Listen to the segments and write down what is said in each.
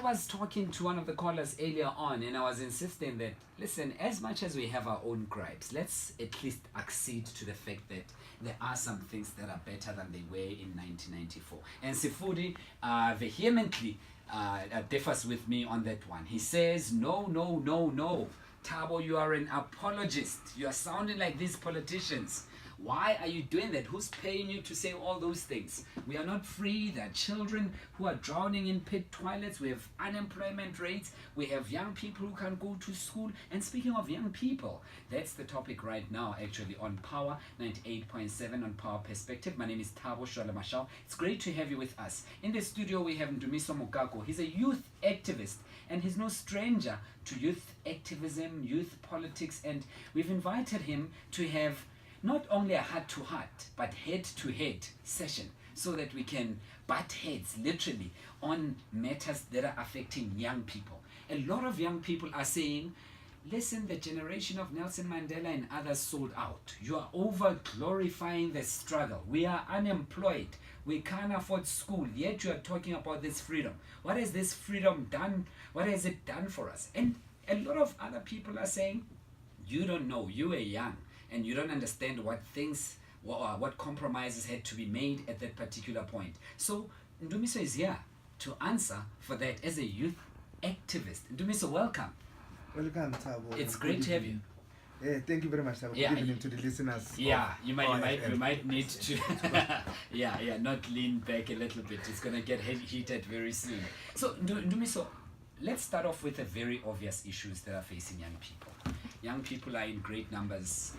was talking to one of the callers earlier on, and I was insisting that, listen, as much as we have our own gripes, let's at least accede to the fact that there are some things that are better than they were in 1994. And Sifudi vehemently differs with me on that one. He says, no, no, no, no. Thabo, you are an apologist. You are sounding like these politicians. Why are you doing that? Who's paying you to say all those things? We are not free. There are children who are drowning in pit toilets. We have unemployment rates. We have young people who can't go to school. And speaking of young people, that's the topic right now, actually, on Power 98.7 on Power Perspective. My name is Thabo Mashao. It's great to have you with us. In the studio, we have Ndumiso Mokako. He's a youth activist, and he's no stranger to youth activism, youth politics, and we've invited him to have not only a heart-to-heart, but head-to-head session so that we can butt heads, literally, on matters that are affecting young people. A lot of young people are saying, listen, the generation of Nelson Mandela and others sold out. You are over-glorifying the struggle. We are unemployed. We can't afford school, yet you are talking about this freedom. What has this freedom done? What has it done for us? And a lot of other people are saying, you don't know, you are young, and you don't understand what things, what compromises had to be made at that particular point. So Ndumiso is here to answer for that as a youth activist. Ndumiso, welcome. Welcome, Thabo. It's great to have you. Yeah, thank you very much, Thabo. Yeah, Good evening to the listeners. Yeah, you might need to not lean back a little bit. It's gonna get heated very soon. So Ndumiso, let's start off with the very obvious issues that are facing young people. Young people are in great numbers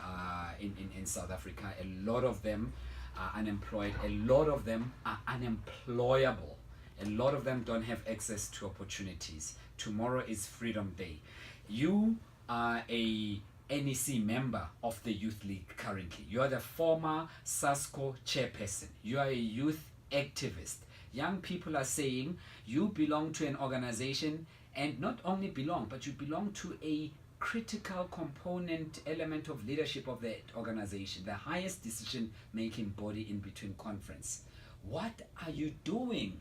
in South Africa. A lot of them are unemployed. A lot of them are unemployable. A lot of them don't have access to opportunities. Tomorrow is Freedom Day. You are a NEC member of the Youth League currently. You are the former SASCO chairperson. You are a youth activist. Young people are saying you belong to an organization, and not only belong, but you belong to a critical component element of leadership of that organization, the highest decision-making body in between conference. What are you doing?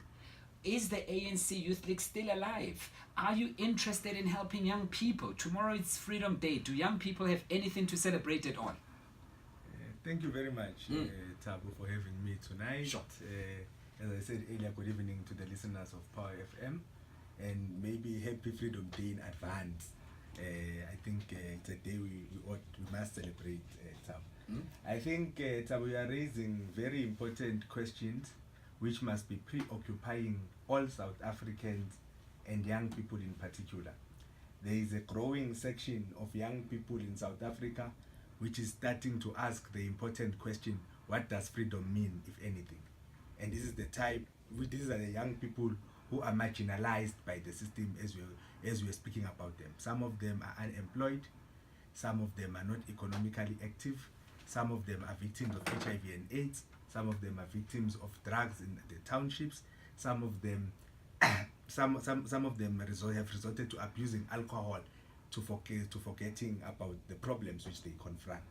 Is the ANC Youth League still alive? Are you interested in helping young people? Tomorrow it's Freedom Day. Do young people have anything to celebrate at all? Thank you very much, Thabo, for having me tonight. Sure. As I said earlier, good evening to the listeners of Power FM, and maybe happy Freedom Day in advance. I think it's a day we must celebrate, Thabo. I think, Thabo, you are raising very important questions which must be preoccupying all South Africans and young people in particular. There is a growing section of young people in South Africa which is starting to ask the important question, what does freedom mean, if anything? And this is the type, these are the young people who are marginalized by the system as we're speaking about them. Some of them are unemployed, some of them are not economically active, some of them are victims of HIV and AIDS, some of them are victims of drugs in the townships, some of them some of them have resorted to abusing alcohol to forgetting about the problems which they confront.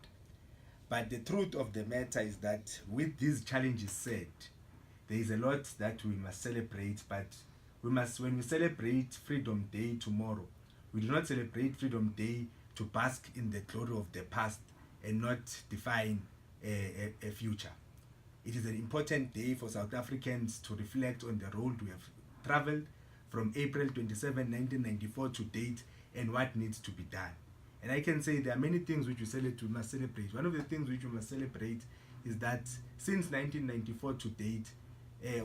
But the truth of the matter is that with these challenges set, there is a lot that we must celebrate, but when we celebrate Freedom Day tomorrow, we do not celebrate Freedom Day to bask in the glory of the past and not define a future. It is an important day for South Africans to reflect on the road we have traveled from April 27, 1994 to date, and what needs to be done. And I can say there are many things which we must celebrate. One of the things which we must celebrate is that since 1994 to date,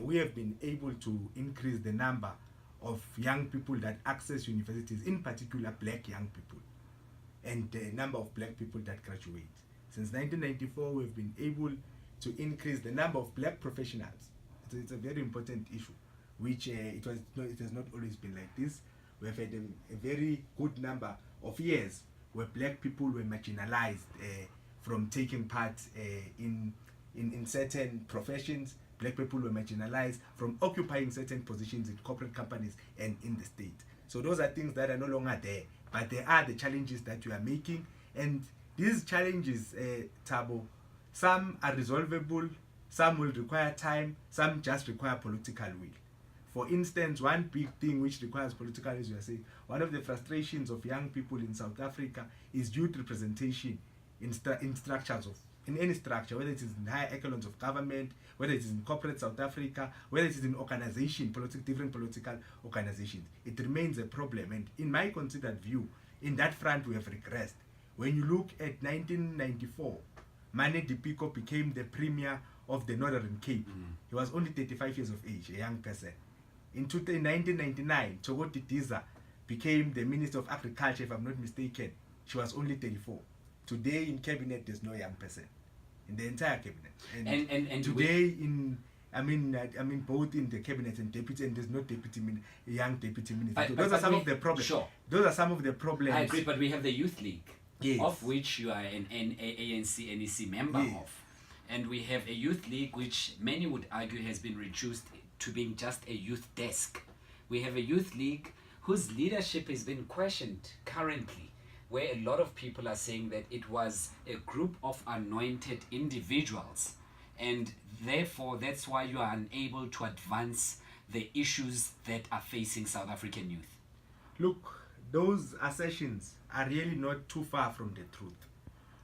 we have been able to increase the number of young people that access universities, in particular black young people, and the number of black people that graduate. Since 1994, we've been able to increase the number of black professionals. It's a very important issue, which it has not always been like this. We have had a very good number of years where black people were marginalized from taking part in certain professions. Black people were marginalized from occupying certain positions in corporate companies and in the state. So those are things that are no longer there, but they are the challenges that we are making. And these challenges, Thabo, some are resolvable, some will require time, some just require political will. For instance, one big thing which requires political, as you are saying, one of the frustrations of young people in South Africa is youth representation in structures in any structure, whether it is in higher echelons of government, whether it is in corporate South Africa, whether it is in different political organizations. It remains a problem, and in my considered view, in that front we have regressed. When you look at 1994, Mane Dipiko became the premier of the Northern Cape. He was only 35 years of age, a young person. In 1999, Chokoti Diza became the Minister of Agriculture, if I'm not mistaken. She was only 34. Today in cabinet, there's no young person in the entire cabinet. And today both in the cabinet and deputy, and there's no young deputy minister. Those are some of the problems. Sure. Those are some of the problems. I agree, but we have the Youth League, yes, of which you are an ANC NEC member yes, of. And we have a Youth League which many would argue has been reduced to being just a youth desk. We have a Youth League whose leadership has been questioned currently, where a lot of people are saying that it was a group of anointed individuals, and therefore that's why you are unable to advance the issues that are facing South African youth. Look, those assertions are really not too far from the truth.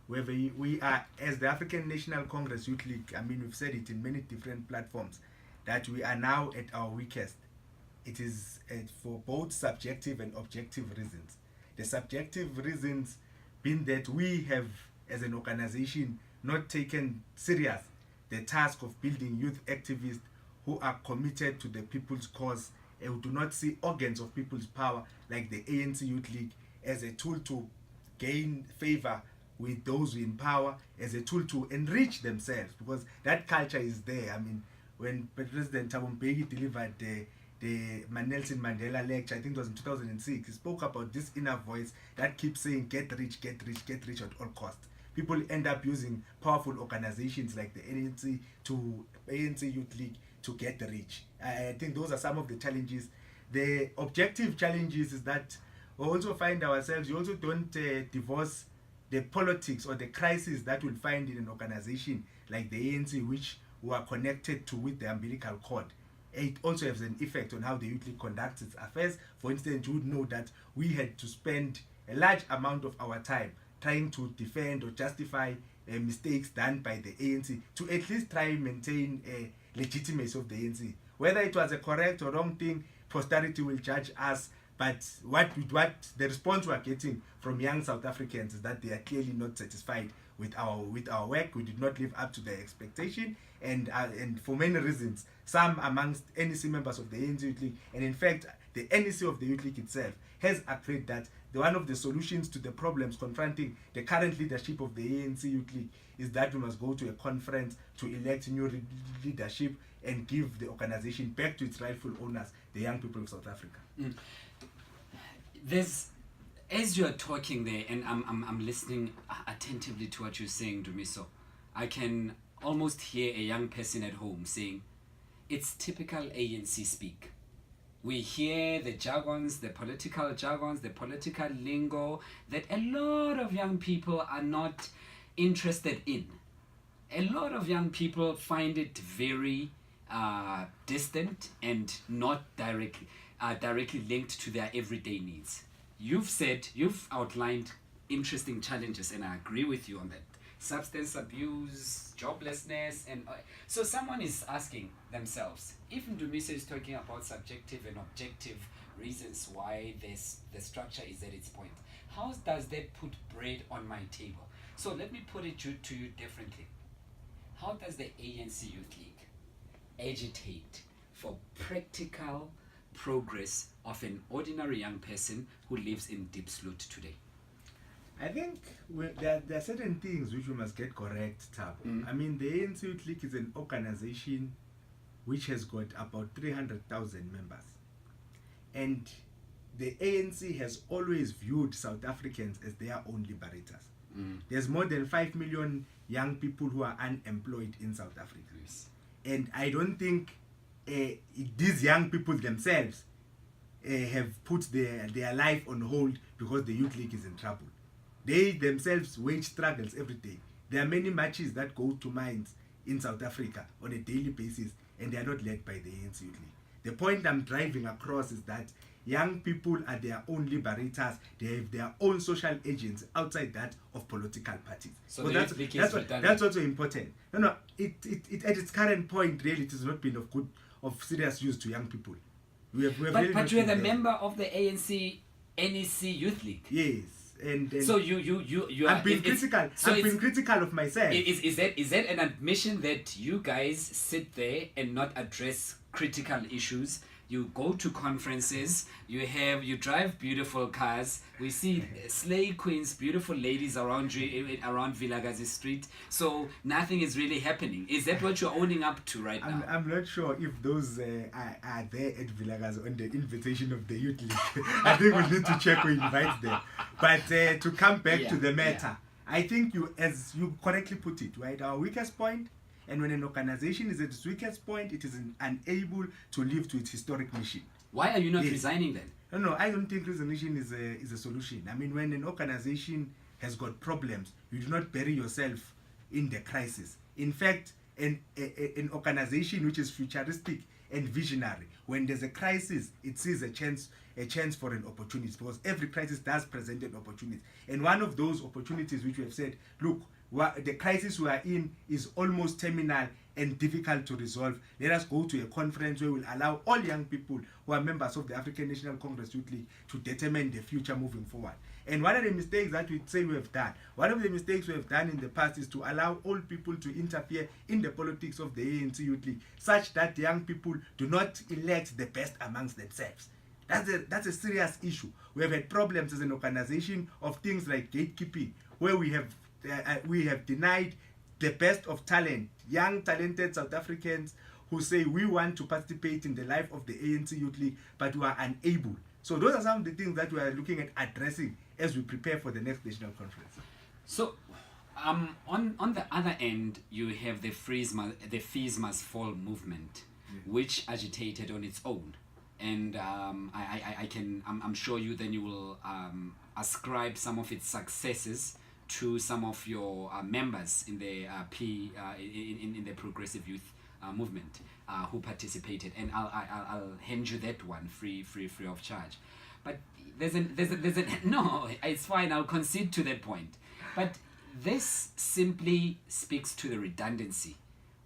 Whether we are, as the African National Congress Youth League, we've said it in many different platforms, that we are now at our weakest. It is for both subjective and objective reasons. The subjective reasons being that we have, as an organization, not taken serious the task of building youth activists who are committed to the people's cause and who do not see organs of people's power like the ANC Youth League as a tool to gain favor with those in power, as a tool to enrich themselves, because that culture is there. When President Thabo delivered the Nelson Mandela lecture, I think it was in 2006, he spoke about this inner voice that keeps saying, get rich, get rich, get rich at all costs. People end up using powerful organizations like the ANC Youth League to get rich. I think those are some of the challenges. The objective challenges is that we also find ourselves, you also don't divorce the politics or the crisis that we'll find in an organization like the ANC, which we are connected to with the umbilical cord. It also has an effect on how the Youth League conducts its affairs. For instance, you would know that we had to spend a large amount of our time trying to defend or justify mistakes done by the ANC to at least try and maintain a legitimacy of the ANC. Whether it was a correct or wrong thing, posterity will judge us. But what the response we are getting from young South Africans is that they are clearly not satisfied with our work. We did not live up to their expectation, and for many reasons, some amongst NEC members of the ANC Youth League, and in fact the NEC of the Youth League itself, has agreed that one of the solutions to the problems confronting the current leadership of the ANC Youth League is that we must go to a conference to elect new leadership and give the organization back to its rightful owners, the young people of South Africa. As you're talking there, and I'm listening attentively to what you're saying, Ndumiso, I can almost hear a young person at home saying, it's typical ANC speak. We hear the jargons, the political jargons, the political lingo that a lot of young people are not interested in. A lot of young people find it very distant and not directly linked to their everyday needs. You've outlined interesting challenges, and I agree with you on that. Substance abuse, joblessness, and so someone is asking themselves, if Ndumiso is talking about subjective and objective reasons why the structure is at its point, how does that put bread on my table? So let me put it to you differently. How does the ANC Youth League agitate for practical progress of an ordinary young person who lives in Diepsloot today? I think there are certain things which we must get correct, Thabo. The ANC Youth League is an organization which has got about 300,000 members. And the ANC has always viewed South Africans as their own liberators. There's more than 5 million young people who are unemployed in South Africa. Yes. And I don't think these young people themselves have put their life on hold because the Youth League is in trouble. They themselves wage struggles every day. There are many matches that go to mines in South Africa on a daily basis, and they are not led by the ANC Youth League. The point I'm driving across is that young people are their own liberators. They have their own social agents outside that of political parties. So that's also important. No, it at its current point, really, it has not been of serious use to young people. We have but really you're the member of the ANC NEC Youth League. Yes. And so you I've been critical. I've been critical of myself. Is that an admission that you guys sit there and not address critical issues? You go to conferences, you drive beautiful cars. We see slay queens, beautiful ladies around you around Vilagazi Street. So nothing is really happening. Is that what you're owning up to right now? I'm not sure if those are there at Vilagazi on the invitation of the Youth League. I think we need to check who invites them. But to come back to the matter, I think as you correctly put it, right, our weakest point. And when an organization is at its weakest point, it is unable to live to its historic mission. Why are you not resigning then? No, I don't think resignation is a solution. I mean, when an organization has got problems, you do not bury yourself in the crisis. In fact, an organization which is futuristic and visionary, when there's a crisis, it sees a chance for an opportunity, because every crisis does present an opportunity. And one of those opportunities which we have said, look, the crisis we are in is almost terminal and difficult to resolve. Let us go to a conference where we'll allow all young people who are members of the African National Congress Youth League to determine the future moving forward. And one of the mistakes that we say we have done, one of the mistakes we have done in the past is to allow old people to interfere in the politics of the ANC Youth League, such that young people do not elect the best amongst themselves. That's a serious issue. We have had problems as an organization of things like gatekeeping, where we have denied the best of talent, young talented South Africans who say we want to participate in the life of the ANC Youth League, but we are unable. So those are some of the things that we are looking at addressing as we prepare for the next national conference. So on the other end, you have the fees must fall movement, which agitated on its own. And I'm sure you will ascribe some of its successes to some of your members in the in the progressive youth movement who participated, and I'll hand you that one free of charge. But there's no, it's fine, I'll concede to that point. But this simply speaks to the redundancy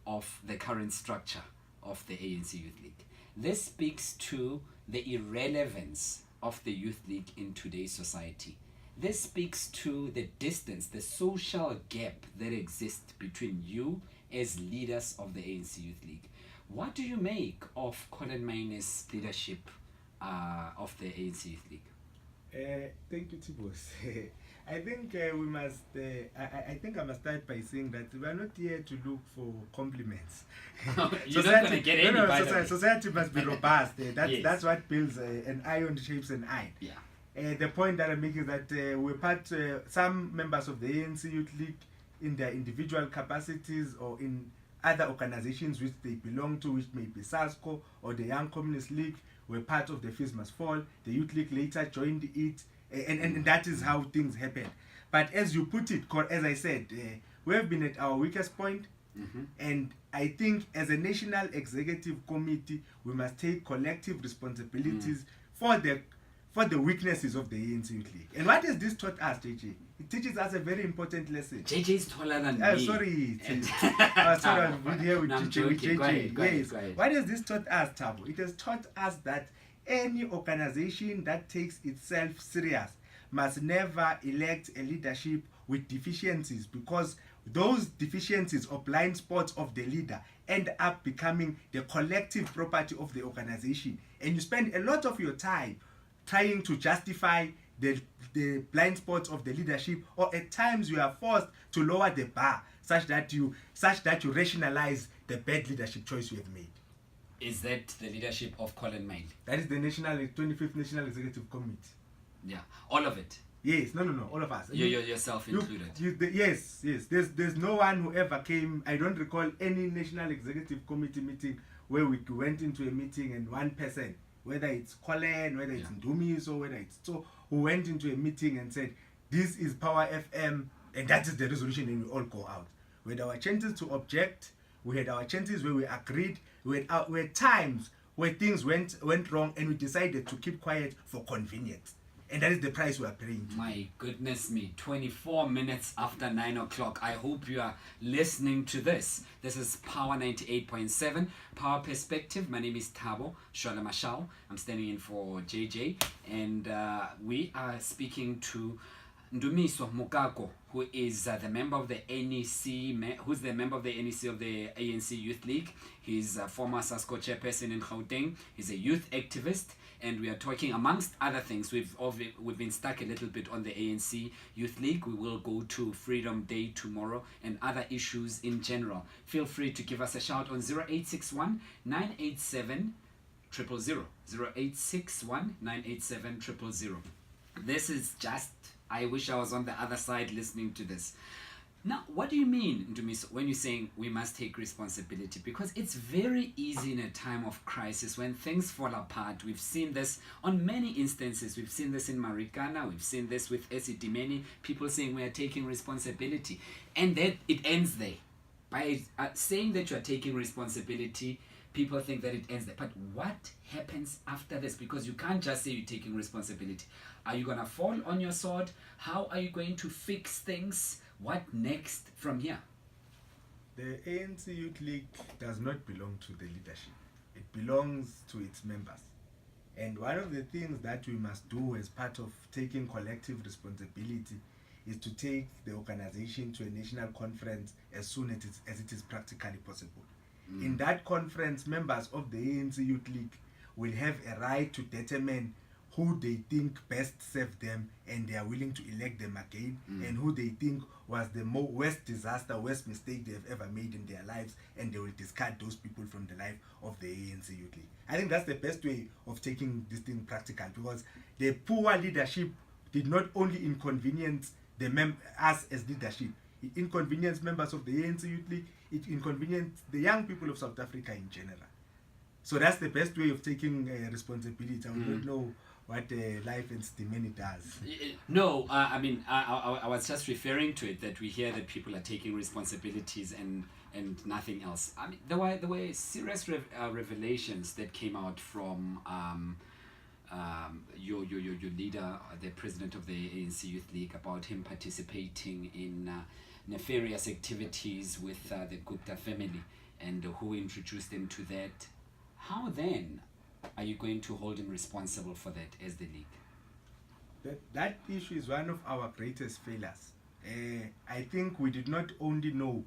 of the current structure of the ANC Youth League. This speaks to the irrelevance of the Youth League in today's society. This speaks to the distance, the social gap that exists between you as leaders of the ANC Youth League. What do you make of Colin Maine's leadership of the ANC Youth League? Thank you, Thabo. I think we must. I think I must start by saying that we are not here to look for compliments. You're not going to get any. Society must be robust. That's what builds an iron shapes an iron. Yeah. The point that I'm making is that we're some members of the ANC Youth League in their individual capacities or in other organizations which they belong to, which may be SASCO or the Young Communist League, were part of the Fees Must Fall. The Youth League later joined it, and that is how things happened. But as you put it, as I said, we have been at our weakest point, and I think as a National Executive Committee, we must take collective responsibilities for the weaknesses of the ANC Youth League. And what has this taught us, JJ? It teaches us a very important lesson. JJ is taller than me. Sorry. Sorry, I'm here with JJ. Go ahead. What has this taught us, Thabo? It has taught us that any organization that takes itself serious must never elect a leadership with deficiencies, because those deficiencies or blind spots of the leader end up becoming the collective property of the organization. And you spend a lot of your time trying to justify the blind spots of the leadership, or at times you are forced to lower the bar such that you rationalize the bad leadership choice you have made. Is that the leadership of Colin Mail? That is the 25th National Executive Committee. Yeah, all of it. Yes, no, all of us. Yourself included. Yes. There's no one who ever came. I don't recall any National Executive Committee meeting where we went into a meeting and one person, whether it's Colin, whether it's Ndumiso, whether it's so, who went into a meeting and said, this is Power FM, and that is the resolution, and we all go out. We had our chances to object. We had our chances where we agreed. We had times where things went wrong and we decided to keep quiet for convenience. And that is the price we are paying. My goodness me, 24 minutes after 9 o'clock. I hope you are listening to this. This is Power 98.7, Power Perspective. My name is Thabo, Mashao. I'm standing in for JJ. And we are speaking to Ndumiso Mokako, who is the member of the NEC, who's the member of the NEC of the ANC Youth League. He's a former SASCO chairperson in Gauteng. He's a youth activist, and we are talking, amongst other things, we've been stuck a little bit on the ANC Youth League. We will go to Freedom Day tomorrow and other issues in general. Feel free to give us a shout on 0861 987 000. 0861 987 000. This is just, I wish I was on the other side listening to this. Now, what do you mean, Ndumiso, when you're saying we must take responsibility? Because it's very easy in a time of crisis when things fall apart. We've seen this on many instances. We've seen this in Marikana. We've seen this with Esidimeni. People saying we are taking responsibility. And then it ends there. By saying that you are taking responsibility, people think that it ends there. But what happens after this? Because you can't just say you're taking responsibility. Are you going to fall on your sword? How are you going to fix things? What next from here? The ANC Youth League does not belong to the leadership. It belongs to its members. And one of the things that we must do as part of taking collective responsibility is to take the organization to a national conference as soon as it is practically possible. In that conference, members of the ANC Youth League will have a right to determine who they think best served them, and they are willing to elect them again, and who they think was the worst disaster, worst mistake they have ever made in their lives, and they will discard those people from the life of the ANC Youth League. I think that's the best way of taking this thing practical, because the poor leadership did not only inconvenience us as leadership, it inconvenienced members of the ANC Youth League, it inconvenienced the young people of South Africa in general. So that's the best way of taking responsibility. I don't know what Life and Stimeni does. No, I mean, I was just referring to it, that we hear that people are taking responsibilities and nothing else. I mean, there were serious revelations that came out from your leader, the president of the ANC Youth League, about him participating in nefarious activities with the Gupta family, and who introduced him to that. How then are you going to hold him responsible for that as the league? That issue is one of our greatest failures. I think we did not only know,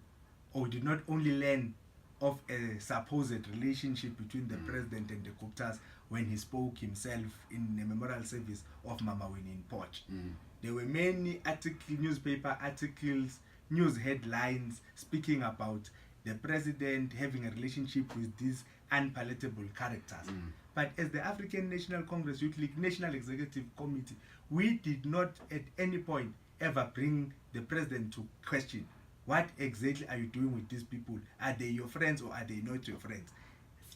or did not only learn of a supposed relationship between the president and the Guptas when he spoke himself in a memorial service of Mama Winnie in Poch. There were many newspaper articles, news headlines speaking about the president having a relationship with these unpalatable characters. But as the African National Congress Youth League National Executive Committee, we did not at any point ever bring the president to question, what exactly are you doing with these people? Are they your friends or are they not your friends?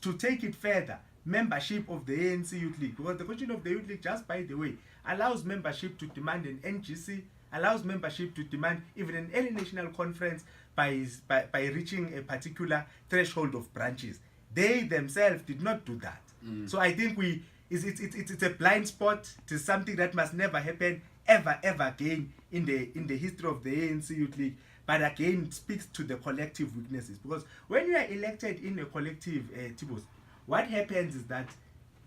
To take it further, membership of the ANC Youth League, because the question of the Youth League, just by the way, allows membership to demand an NGC, allows membership to demand even an early national conference by reaching a particular threshold of branches. They themselves did not do that. So I think it's a blind spot. It is something that must never happen ever again in the history of the ANC Youth League. But again, it speaks to the collective weaknesses, because when you are elected in a collective, Tibos, what happens is that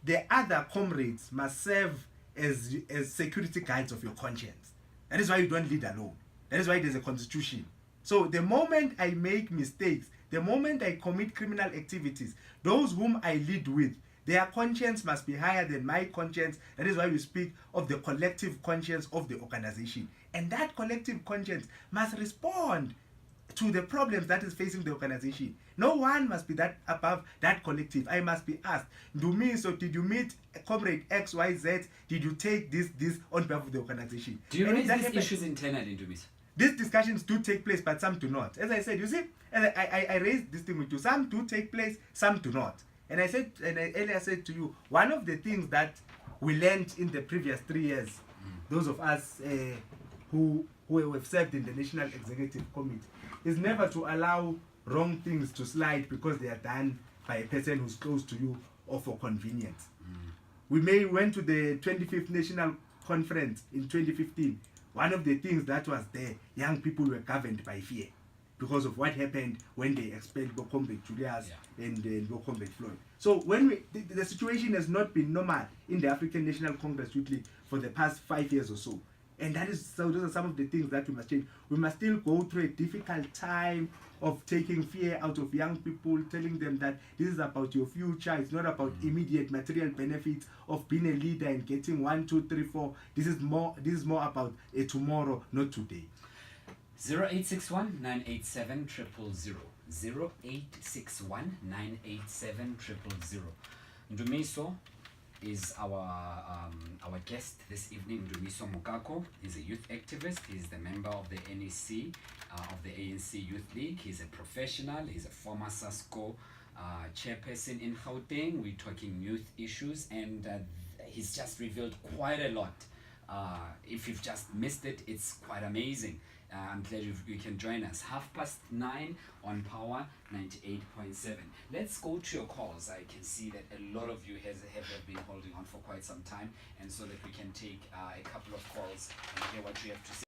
the other comrades must serve as security guides of your conscience. That is why you don't lead alone. That is why there's a constitution. So the moment I make mistakes, the moment I commit criminal activities, those whom I lead with, their conscience must be higher than my conscience. That is why we speak of the collective conscience of the organization. And that collective conscience must respond to the problems that is facing the organization. No one must be that above that collective. I must be asked, Ndumiso, did you meet comrade XYZ? Did you take this on behalf of the organization? Do you raise these issues internally, Ndumiso? These discussions do take place, but some do not. As I said, you see, and I raised this thing with you. Some do take place, some do not. And I earlier said to you, one of the things that we learned in the previous 3 years, those of us who have served in the National Executive Committee, is never to allow wrong things to slide because they are done by a person who's close to you or for convenience. We went to the 25th National Conference in 2015. One of the things that was there, young people were governed by fear because of what happened when they expelled Bokombe Julius and Bokombe Floyd. So when the situation has not been normal in the African National Congress Youth League for the past 5 years or so. And so those are some of the things that we must change. We must still go through a difficult time of taking fear out of young people, telling them that this is about your future. It's not about immediate material benefits of being a leader and getting 1, 2, 3, 4. This is more about a tomorrow, not today. 0861 987 000. 0861 987 000. Ndumiso is our guest this evening. Ndumiso Mokako is a youth activist. He's the member of the NEC, of the ANC Youth League. He's a professional. He's a former SASCO chairperson in Gauteng. We're talking youth issues, and he's just revealed quite a lot. If you've just missed it, it's quite amazing. I'm glad you can join us. 9:30 on Power 98.7. Let's go to your calls. I can see that a lot of you have been holding on for quite some time, and so that we can take a couple of calls and hear what you have to say.